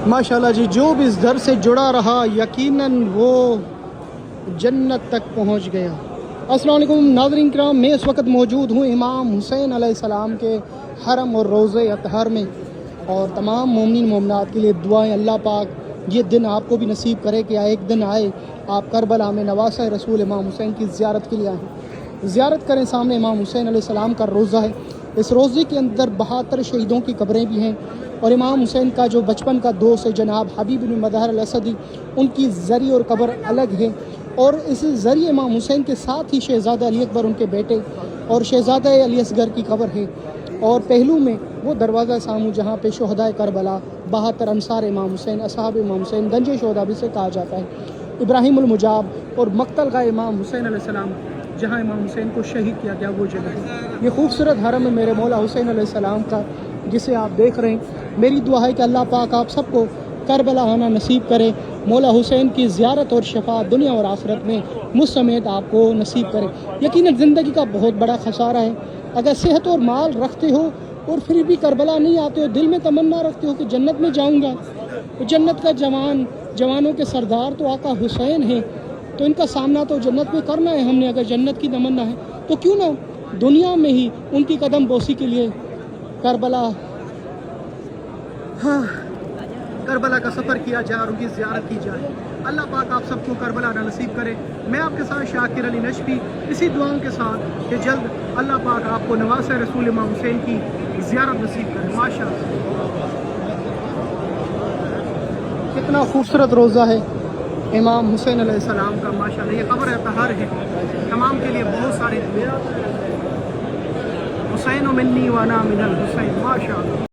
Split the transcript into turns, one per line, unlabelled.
माशाल्लाह जी, जो भी इस दर से जुड़ा रहा यकीनन वो जन्नत तक पहुंच गया। अस्सलाम वालेकुम नाज़रीन किराम, मैं इस वक्त मौजूद हूँ इमाम हुसैन अलैहिस्सलाम के हरम और रोज़े अतहर में, और तमाम मोमिन मोमिनात के लिए दुआएं अल्लाह पाक ये दिन आपको भी नसीब करे कि एक दिन आए आप करबला में नवासा रसूल इमाम हुसैन की ज़ियारत के लिए आएँ। ज़ियारत करें, सामने इमाम हुसैन अलैहिस्सलाम का रोज़ा है। इस रोज़े के अंदर 72 शहीदों की कब्रें भी हैं, और इमाम हुसैन का जो बचपन का दोस्त है जनाब हबीब बिन मदहर अल-असदी, उनकी ज़री और कब्र अलग है। और इस ज़रिए इमाम हुसैन के साथ ही शहज़ादा अली अकबर उनके बेटे और शहज़ादा अली असगर की कब्र है, और पहलू में वो दरवाज़ा सामू जहाँ पे शहदाए करबला 72 अंसार इमाम हुसैन असहाब इमाम हुसैन गंजे शहदा भी से कहा जाता है, इब्राहिमुल मुजाब और मक्तलगा इमाम हुसैन अलैहिस्सलाम जहाँ इमाम हुसैन को शहीद किया गया वो जगह है। ये खूबसूरत हरम है मेरे मौला हुसैन अलैहिस्सलाम का, जिसे आप देख रहे हैं। मेरी दुआ है कि अल्लाह पाक आप सबको करबला आना नसीब करे, मौला हुसैन की ज़ियारत और शफाअत दुनिया और आखिरत में मुझ समेत आपको नसीब करे। यकीनन ज़िंदगी का बहुत बड़ा खसारा है, अगर सेहत और माल रखते हो और फिर भी करबला नहीं आते हो, दिल में तमन्ना रखते हो कि जन्नत में जाऊंगा, तो जन्नत का जवानों के सरदार तो आका हुसैन है, तो इनका सामना तो जन्नत में करना है हमने। अगर जन्नत की तमन्ना है तो क्यों ना दुनिया में ही उनकी कदम बोसी के लिए करबला करबला का सफ़र किया जाए और उनकी ज़ियारत की जाए। अल्लाह पाक आप सबको करबला आना नसीब करे। मैं आपके साथ शाकिर अली नशफी इसी दुआओं के साथ कि जल्द अल्लाह पाक आपको नवासे रसूल इमाम हुसैन की ज़ियारत नसीब करे। माशाअल्लाह, कितना खूबसूरत रोज़ा है इमाम हुसैन अलैहिस्सलाम का। माशाअल्लाह, ये कब्र अतहर है, तमाम के लिए बहुत सारे दुआ। हुसैन मिन्नी व अना मिनल हुसैन। माशाअल्लाह।